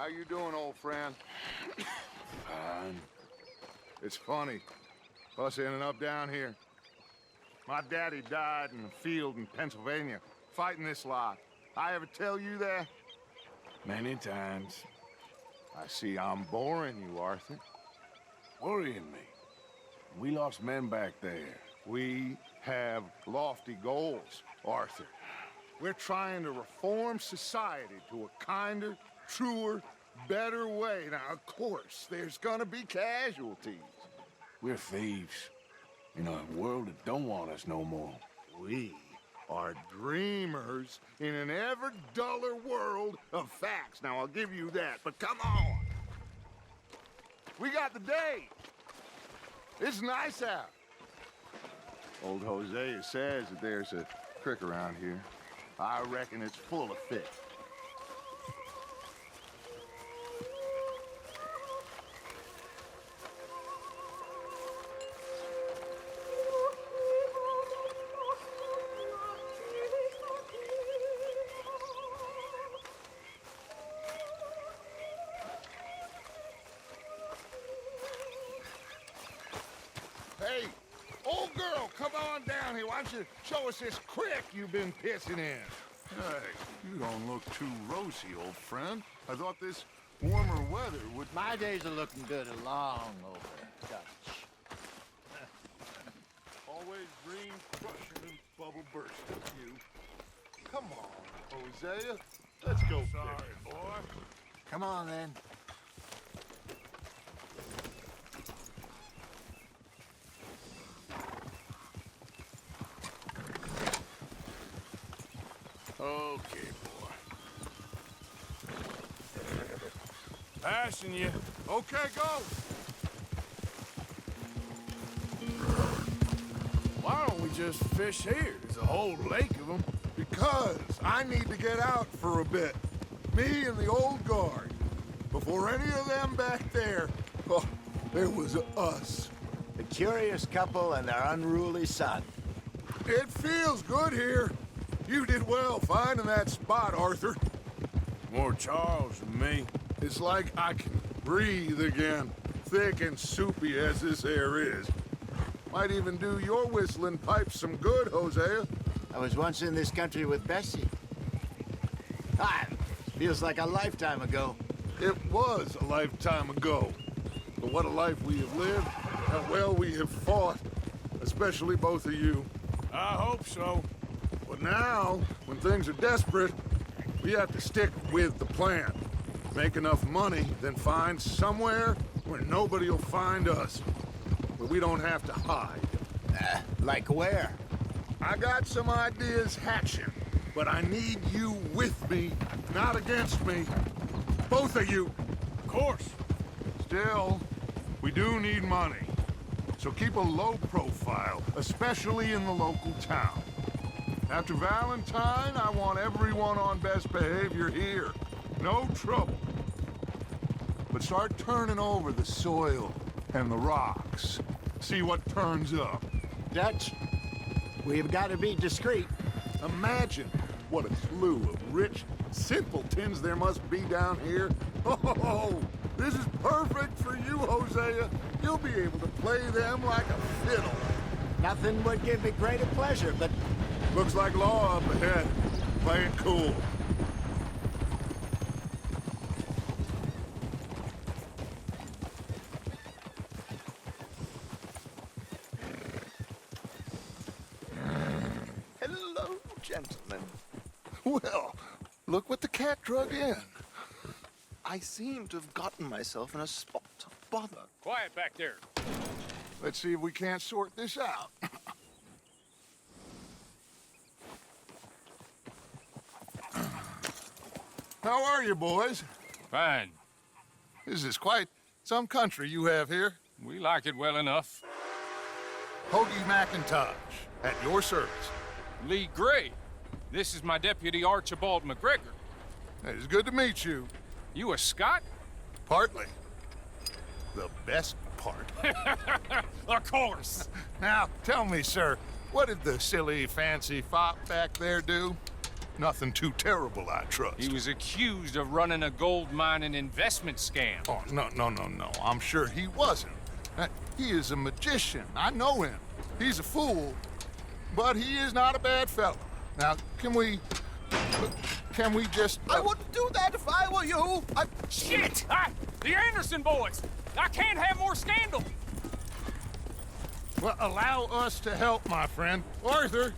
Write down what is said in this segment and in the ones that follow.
How you doing, old friend? Fine. It's funny, us ending up down here. My daddy died in a field in Pennsylvania, fighting this lot. I ever tell you that? Many times. I see I'm boring you, Arthur. Worrying me. We lost men back there. We have lofty goals, Arthur. We're trying to reform society to a kinder, truer, better way. Now, of course, there's gonna be casualties. We're thieves. In a world that don't want us no more. We are dreamers in an ever duller world of facts. Now, I'll give you that, but come on. We got the day. It's nice out. Old Hosea says that there's a creek around here. I reckon it's full of fish. Hey, old girl, come on down here. Why don't you show us this creek you've been pissing in? Hey, you don't look too rosy, old friend. I thought this warmer weather would... My days are looking good along over, Dutch. Always dream crushing and bubble bursting, you. Come on, Hosea. Let's go. Sorry, boy. Come on, then. Okay, boy. Passing you. Okay, go. Why don't we just fish here? There's a whole lake of them. Because I need to get out for a bit. Me and the old guard. Before any of them back there, oh, there was us. The curious couple and their unruly son. It feels good here. You did well finding that spot, Arthur. More Charles than me. It's like I can breathe again, thick and soupy as this air is. Might even do your whistling pipes some good, Hosea. I was once in this country with Bessie. Feels like a lifetime ago. It was a lifetime ago. But what a life we have lived, how well we have fought, especially both of you. I hope so. But now, when things are desperate, we have to stick with the plan. Make enough money, then find somewhere where nobody will find us. Where we don't have to hide. Like where? I got some ideas hatching, but I need you with me, not against me. Both of you. Of course. Still, we do need money. So keep a low profile, especially in the local town. After Valentine, I want everyone on best behavior here. No trouble. But start turning over the soil and the rocks. See what turns up. Dutch, we've got to be discreet. Imagine what a slew of rich simpletons there must be down here. Oh, this is perfect for you, Hosea. You'll be able to play them like a fiddle. Nothing would give me greater pleasure, but... Looks like law up ahead. Play it cool. Hello, gentlemen. Well, look what the cat drug in. I seem to have gotten myself in a spot of bother. Quiet back there. Let's see if we can't sort this out. How are you, boys? Fine. This is quite some country you have here. We like it well enough. Hoagie McIntosh, at your service. Lee Gray. This is my deputy Archibald McGregor. It's good to meet you. You a Scot? Partly. The best part. Of course. Now, tell me, sir, what did the silly, fancy fop back there do? Nothing too terrible, I trust. He was accused of running a gold mining investment scam. Oh, no. I'm sure he wasn't. He is a magician. I know him. He's a fool, but he is not a bad fellow. Now, can we just... I wouldn't do that if I were you. Shit! The Anderson boys! I can't have more scandal! Well, allow us to help, my friend. Arthur,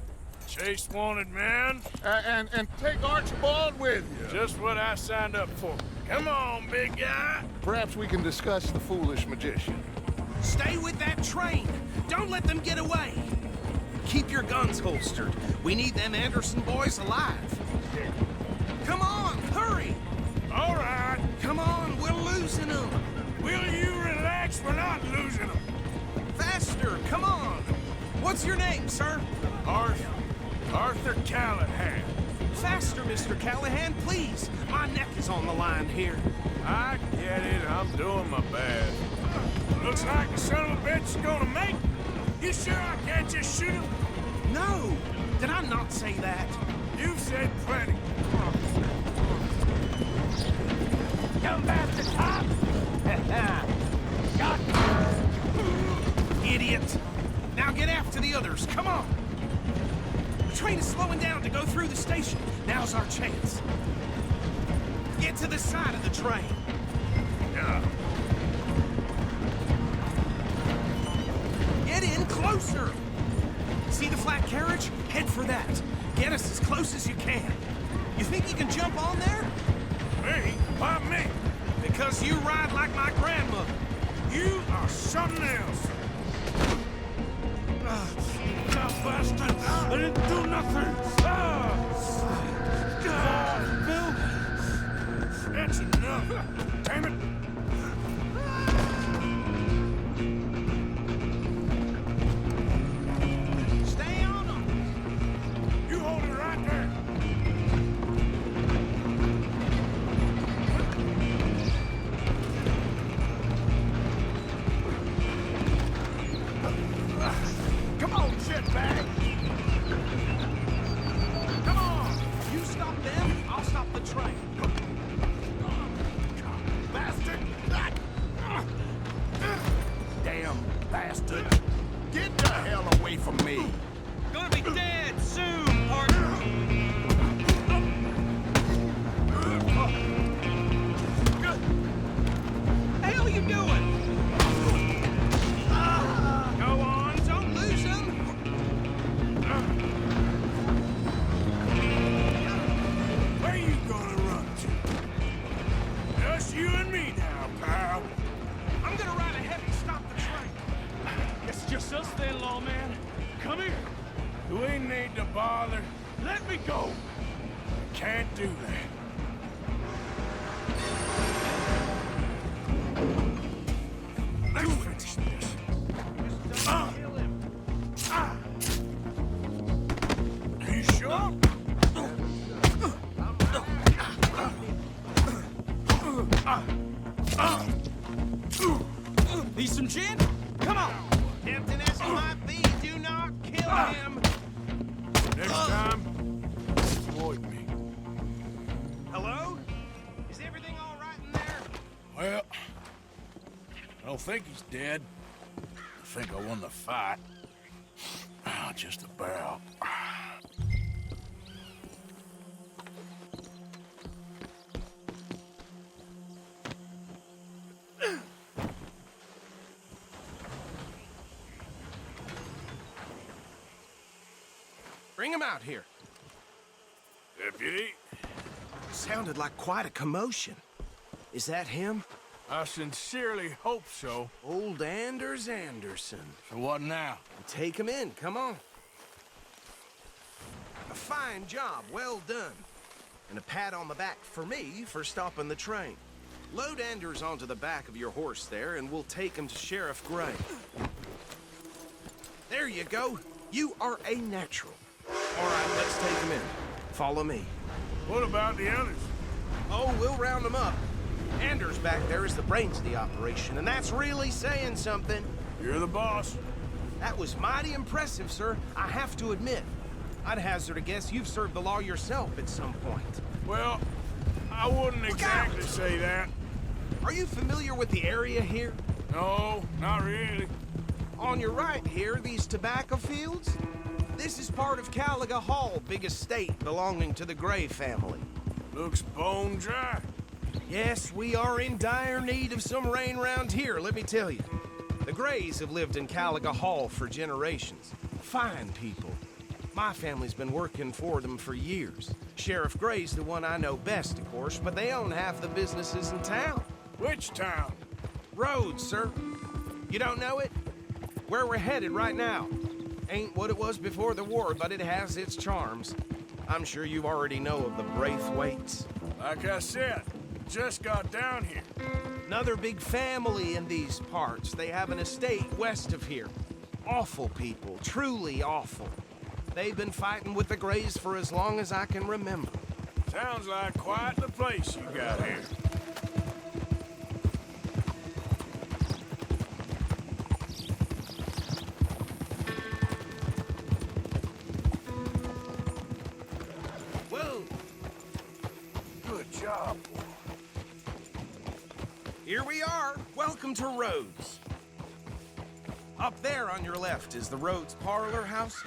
Chase wanted man. and take Archibald with you. Just what I signed up for. Come on, big guy. Perhaps we can discuss the foolish magician. Stay with that train. Don't let them get away. Keep your guns holstered. We need them Anderson boys alive. Come on, hurry. All right. Come on, we're losing them. Will you relax? We're not losing them. Faster, come on. What's your name, sir? Arthur Callahan. Faster, Mr. Callahan, please. My neck is on the line here. I get it. I'm doing my best. Looks like the son of a bitch is gonna make it. You sure I can't just shoot him? No, did I not say that? You've said plenty. Come back to top. Got you. Idiot. Now get after the others, come on. The train is slowing down to go through the station. Now's our chance. Get to the side of the train. Yeah. Get in closer! See the flat carriage? Head for that. Get us as close as you can. You think you can jump on there? Me? Why me? Because you ride like my grandmother. You are something else. Bastard! I didn't do nothing. Bill, that's enough. Damn it! Stay on them! You hold it right there. Come on, shitbag! Come on! You stop them, I'll stop the train. Bastard! Damn bastard! Get the hell away from me! Gonna be dead soon, partner! The hell are you doing? Go on, don't lose them! Where you gonna run to? Just you and me now, pal. I'm gonna ride ahead and stop the train. It's just us then, lawman. Come here. We need to bother. Let me go. Can't do that. Let's finish this. You sure? Need some gin? Come on! Tempting as it might be, do not kill him! Next time, avoid me. Hello? Is everything all right in there? Well, I don't think he's dead. I think I won the fight. Just about. Bring him out here. Deputy, Sounded like quite a commotion. Is that him? I sincerely hope so. Old Anders Anderson. So what now? Take him in, come on. A fine job, well done. And a pat on the back for me for stopping the train. Load Anders onto the back of your horse there, and we'll take him to Sheriff Gray. There you go. You are a natural. All right, let's take him in. Follow me. What about the others? Oh, we'll round them up. Anders back there is the brains of the operation, and that's really saying something. You're the boss. That was mighty impressive, sir. I have to admit. I'd hazard a guess you've served the law yourself at some point. Well, I wouldn't exactly say that. Are you familiar with the area here? No, not really. On your right here, these tobacco fields? This is part of Caliga Hall, big estate belonging to the Gray family. Looks bone dry. Yes, we are in dire need of some rain round here, let me tell you. The Grays have lived in Caliga Hall for generations. Fine people. My family's been working for them for years. Sheriff Gray's the one I know best, of course, but they own half the businesses in town. Which town? Rhodes, sir. You don't know it? Where we're headed right now. Ain't what it was before the war, but it has its charms. I'm sure you already know of the Braithwaites. Like I said, just got down here. Another big family in these parts. They have an estate west of here. Awful people, truly awful. They've been fighting with the Grays for as long as I can remember. Sounds like quite the place you got here. Whoa! Good job, boy. Here we are. Welcome to Rhodes. Up there on your left is the Rhodes Parlor House.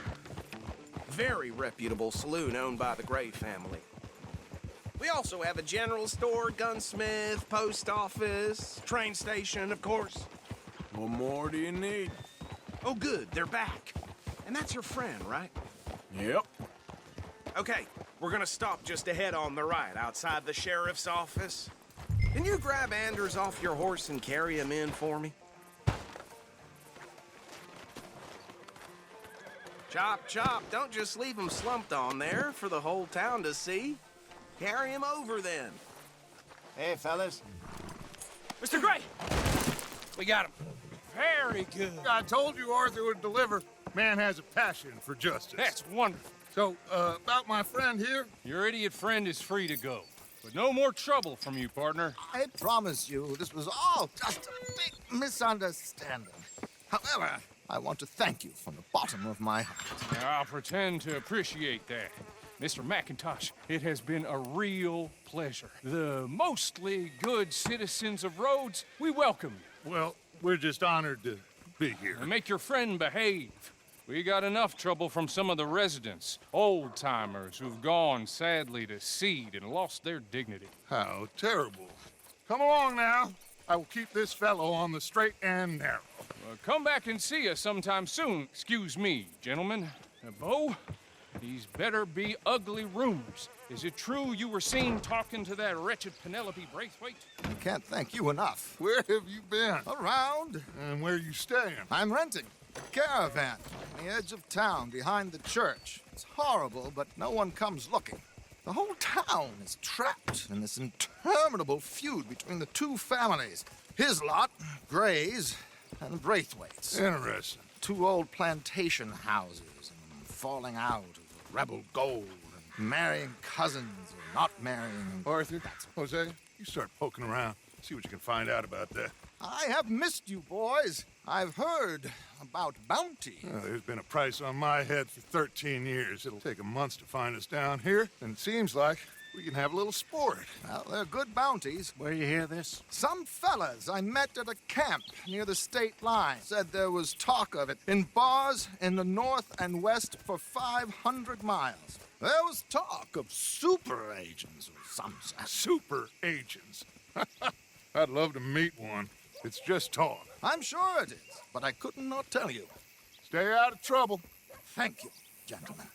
Very reputable saloon owned by the Gray family. We also have a general store, gunsmith, post office, train station, of course. What more do you need? Oh, good, they're back. And that's your friend, right? Yep. Okay, we're gonna stop just ahead on the right, outside the sheriff's office. Can you grab Anders off your horse and carry him in for me? Chop, chop, don't just leave him slumped on there for the whole town to see. Carry him over, then. Hey, fellas. Mr. Gray! We got him. Very good. I told you Arthur would deliver. Man has a passion for justice. That's wonderful. So, about my friend here? Your idiot friend is free to go. But no more trouble from you, partner. I promise you, this was all just a big misunderstanding. However, I want to thank you from the bottom of my heart. Now, I'll pretend to appreciate that. Mr. McIntosh, it has been a real pleasure. The mostly good citizens of Rhodes, we welcome you. Well, we're just honored to be here. And make your friend behave. We got enough trouble from some of the residents, old-timers who've gone, sadly, to seed and lost their dignity. How terrible. Come along now. I will keep this fellow on the straight and narrow. Come back and see us sometime soon. Excuse me, gentlemen. Bo, these better be ugly rumors. Is it true you were seen talking to that wretched Penelope Braithwaite? I can't thank you enough. Where have you been? Around. And where you staying? I'm renting a caravan on the edge of town behind the church. It's horrible, but no one comes looking. The whole town is trapped in this interminable feud between the two families. His lot, Gray's, and Braithwaite's. Interesting. Two old plantation houses and falling out of rebel gold and marrying cousins or not marrying. Arthur, Jose, you start poking around. See what you can find out about that. I have missed you, boys. I've heard about bounty. There's been a price on my head for 13 years. It'll take a month to find us down here, and it seems like we can have a little sport. Well, they're good bounties. Where you hear this? Some fellas I met at a camp near the state line said there was talk of it in bars in the north and west for 500 miles. There was talk of super agents or some such. Super agents. I'd love to meet one. It's just talk. I'm sure it is, but I couldn't not tell you. Stay out of trouble. Thank you, gentlemen.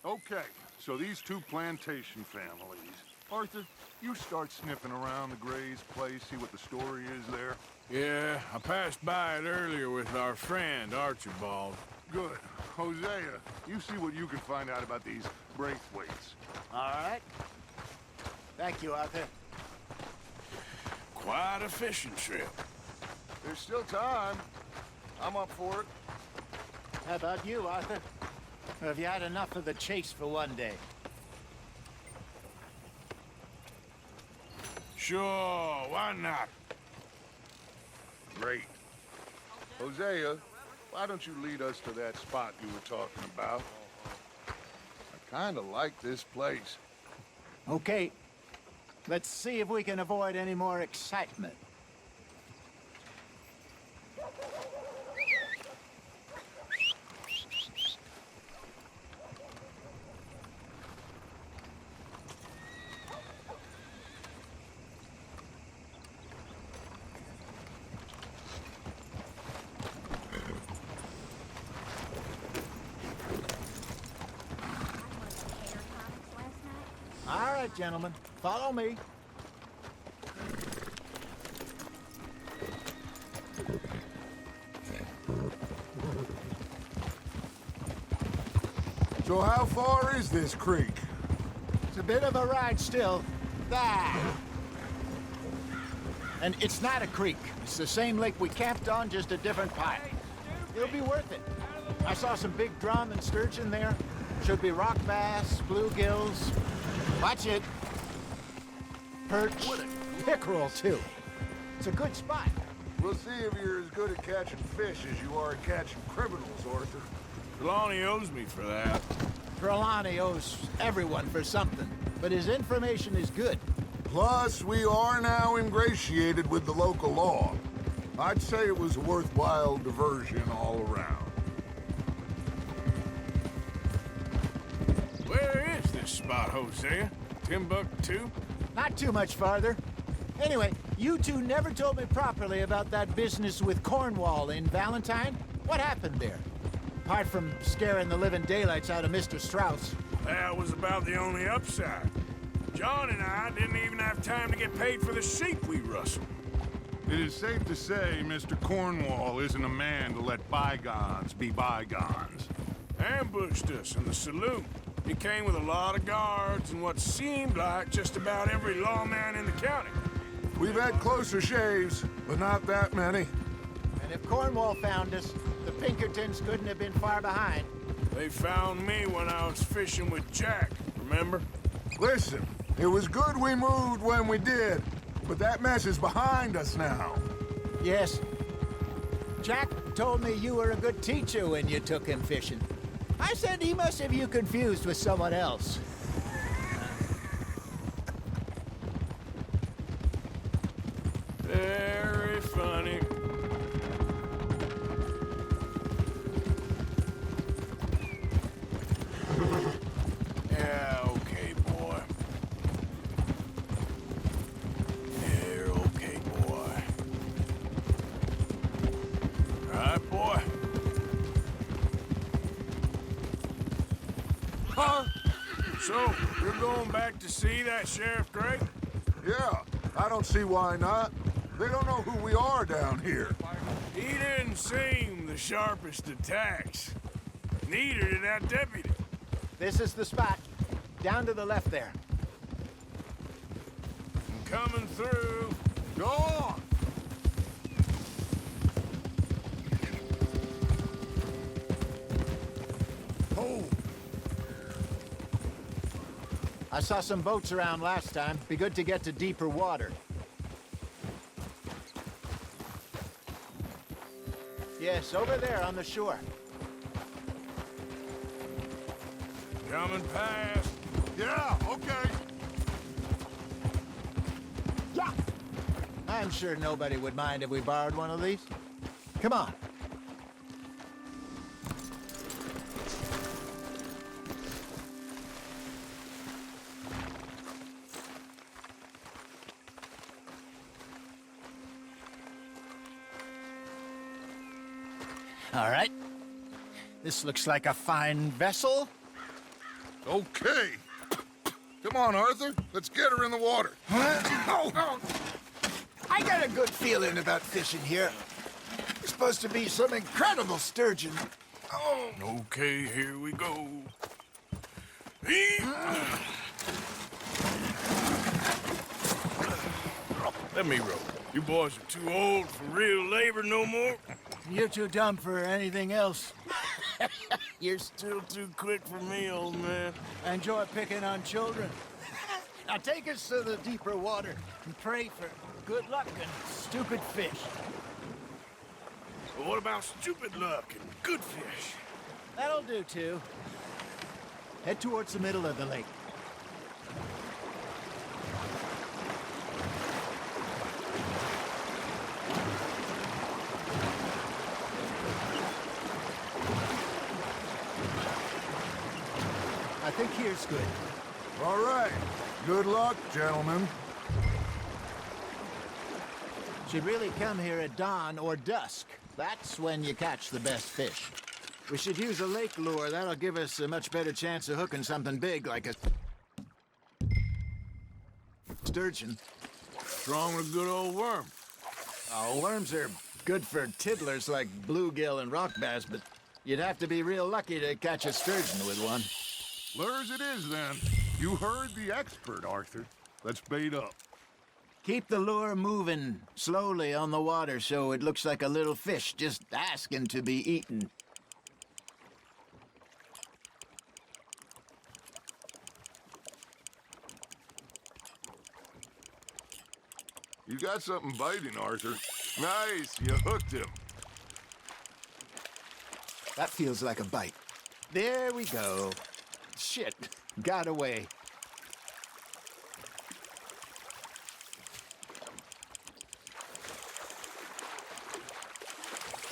Okay, so these two plantation families. Arthur, you start sniffing around the Gray's place, see what the story is there. Yeah, I passed by it earlier with our friend, Archibald. Good. Hosea, you see what you can find out about these Braithwaites. All right. Thank you, Arthur. Quite a fishing trip. There's still time. I'm up for it. How about you, Arthur? Or have you had enough of the chase for one day? Sure, why not? Great. Hosea, why don't you lead us to that spot you were talking about? I kinda like this place. Okay. Let's see if we can avoid any more excitement. All right, gentlemen, follow me. So how far is this creek? It's a bit of a ride still. That. And it's not a creek. It's the same lake we camped on, just a different pipe. It'll be worth it. I saw some big drum and sturgeon there. Should be rock bass, bluegills. Watch it. Perch, pickerel, too. It's a good spot. We'll see if you're as good at catching fish as you are at catching criminals, Arthur. Trelawney owes me for that. Trelawney owes everyone for something, but his information is good. Plus, we are now ingratiated with the local law. I'd say it was a worthwhile diversion all around. Where is this spot, Hosea? Timbuktu? Not too much farther. Anyway, you two never told me properly about that business with Cornwall in Valentine. What happened there? Apart from scaring the living daylights out of Mr. Strauss. That was about the only upside. John and I didn't even have time to get paid for the sheep we rustled. It is safe to say Mr. Cornwall isn't a man to let bygones be bygones. Ambushed us in the saloon. He came with a lot of guards and what seemed like just about every lawman in the county. We've had closer shaves, but not that many. And if Cornwall found us, the Pinkertons couldn't have been far behind. They found me when I was fishing with Jack, remember? Listen, it was good we moved when we did, but that mess is behind us now. Yes. Jack told me you were a good teacher when you took him fishing. I said he must have you confused with someone else. Very funny. Yeah, okay, boy. You're okay, boy. All right, boy. Huh? So, you're going back to see that Sheriff Gray? Yeah, I don't see why not. They don't know who we are down here. He didn't seem the sharpest attacks. Neither did that deputy. This is the spot. Down to the left there. I'm coming through. Go on! Oh, I saw some boats around last time. Be good to get to deeper water. Yes, over there on the shore. Coming past. yeah, okay. Yeah! I'm sure nobody would mind if we borrowed one of these. Come on. All right. This looks like a fine vessel. Okay. Come on, Arthur. Let's get her in the water. Oh. I got a good feeling about fishing here. There's supposed to be some incredible sturgeon. Oh. Okay, here we go. Let me row. You boys are too old for real labor no more. You're too dumb for anything else. You're still too quick for me, old man. Enjoy picking on children. Now take us to the deeper water and pray for good luck and stupid fish. Well, what about stupid luck and good fish? That'll do, too. Head towards the middle of the lake. I think here's good. All right. Good luck, gentlemen. Should really come here at dawn or dusk. That's when you catch the best fish. We should use a lake lure. That'll give us a much better chance of hooking something big like a sturgeon. Strong with a good old worm. Oh, worms are good for tiddlers like bluegill and rock bass, but you'd have to be real lucky to catch a sturgeon with one. Lures it is, then. You heard the expert, Arthur. Let's bait up. Keep the lure moving slowly on the water so it looks like a little fish just asking to be eaten. You got something biting, Arthur. Nice, you hooked him. That feels like a bite. There we go. Shit, got away.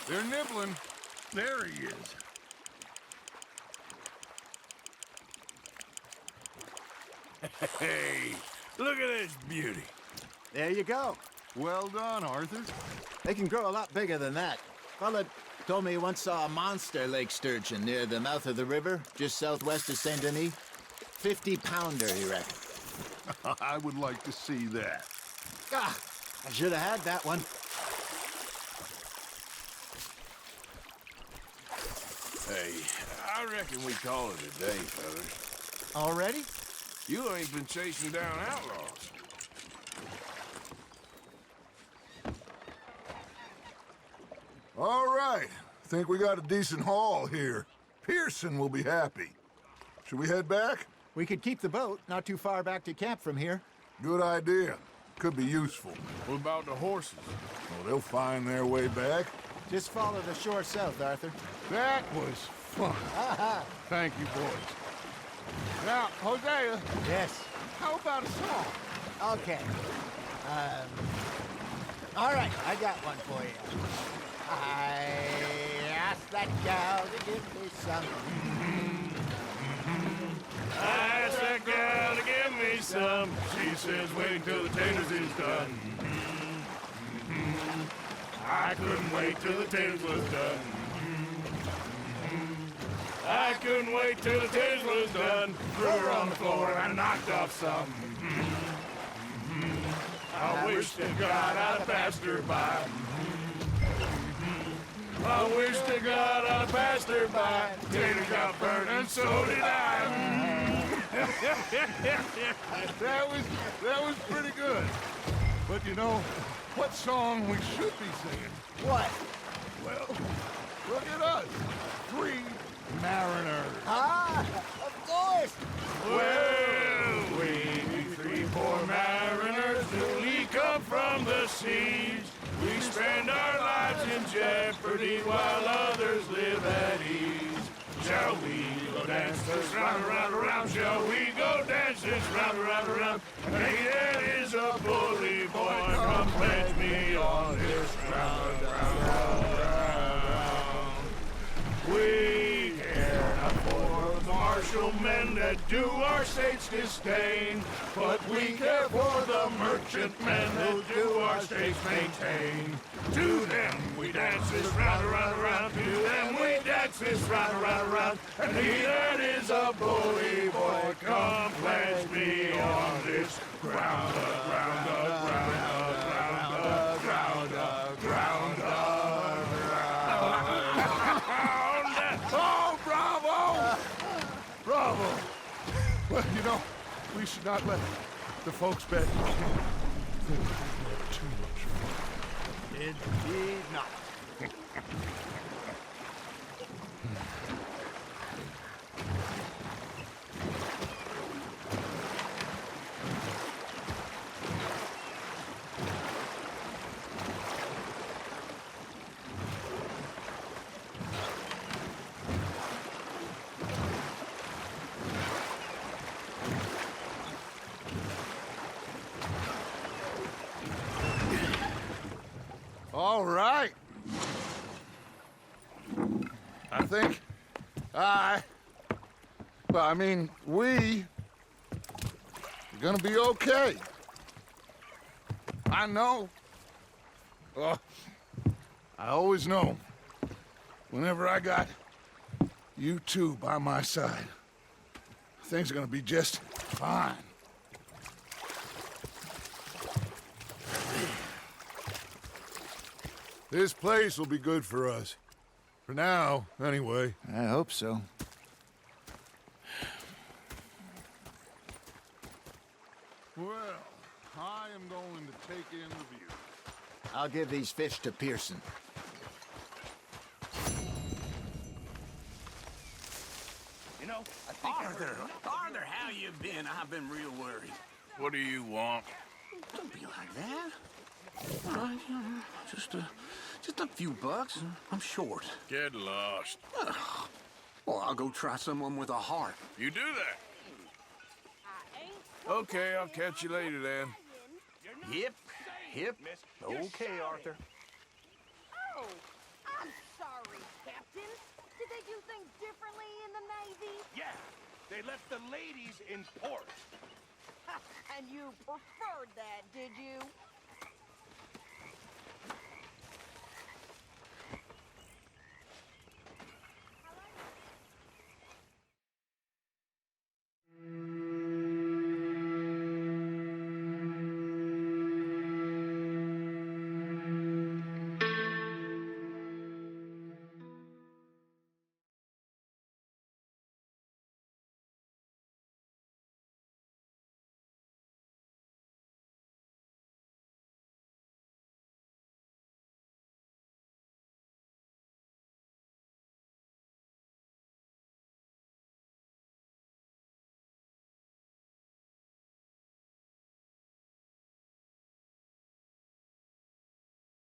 They're nibbling. There he is. Hey, look at this beauty. There you go. Well done, Arthur. They can grow a lot bigger than that. Fella told me he once saw a monster lake sturgeon near the mouth of the river, just southwest of Saint Denis. 50-pounder, he reckoned. I would like to see that. Ah, I should have had that one. Hey, I reckon we call it a day, fellas. Already? You ain't been chasing down outlaws. All right. Think we got a decent haul here. Pearson will be happy. Should we head back? We could keep the boat not too far back to camp from here. Good idea. Could be useful. What about the horses? Well, they'll find their way back. Just follow the shore south, Arthur. That was fun. Thank you, boys. Now, Hosea, Yes. how about a song? Okay. All right, I got one for you. I asked that gal to give me some. I asked that gal to give me some. She says, wait till the taters is done. I couldn't wait till the taters was done. I couldn't wait till the taters was done. Threw her on the floor and I knocked off some. I wish to God I'd passed her by. I wish to God I'd passed her by. Tater got burned and so did I. That was pretty good. But you know, what song we should be singing? What? Well, look at us. 3 mariners. Ah, of course. Well, we 3 poor mariners newly come from the seas. We spend our lives in jeopardy while others live at ease. Shall we go dance this round, around, around? Shall we go dance this round, around, around? Hey, that is a bully boy. Come pledge me on this round, round, round, round. We care not for the martial men that do our state's disdain, but we care for the merchant men who do our state's maintain. To them we dance this round, around, around. To them we dance this round, around, around. And he that is a bully boy, come pledge me on this ground, ground, ground, ground, ground, ground, ground. Oh, bravo! Bravo! Well, you know, we should not let the folks back think we know too much. Indeed not. All right. I think we are gonna be okay. I know. I always know. Whenever I got you two by my side, things are gonna be just fine. This place will be good for us. For now, anyway. I hope so. Well, I am going to take in the view. I'll give these fish to Pearson. You know, I think Arthur, how you been? I've been real worried. What do you want? Don't be like that. All right, just a few bucks. I'm short. Get lost. Well, I'll go try someone with a heart. You do that. Okay, I'll catch you later then. Hip. Okay, Arthur. Oh, I'm sorry, Captain. Did they do things differently in the Navy? Yeah, they left the ladies in port. And you preferred that, did you?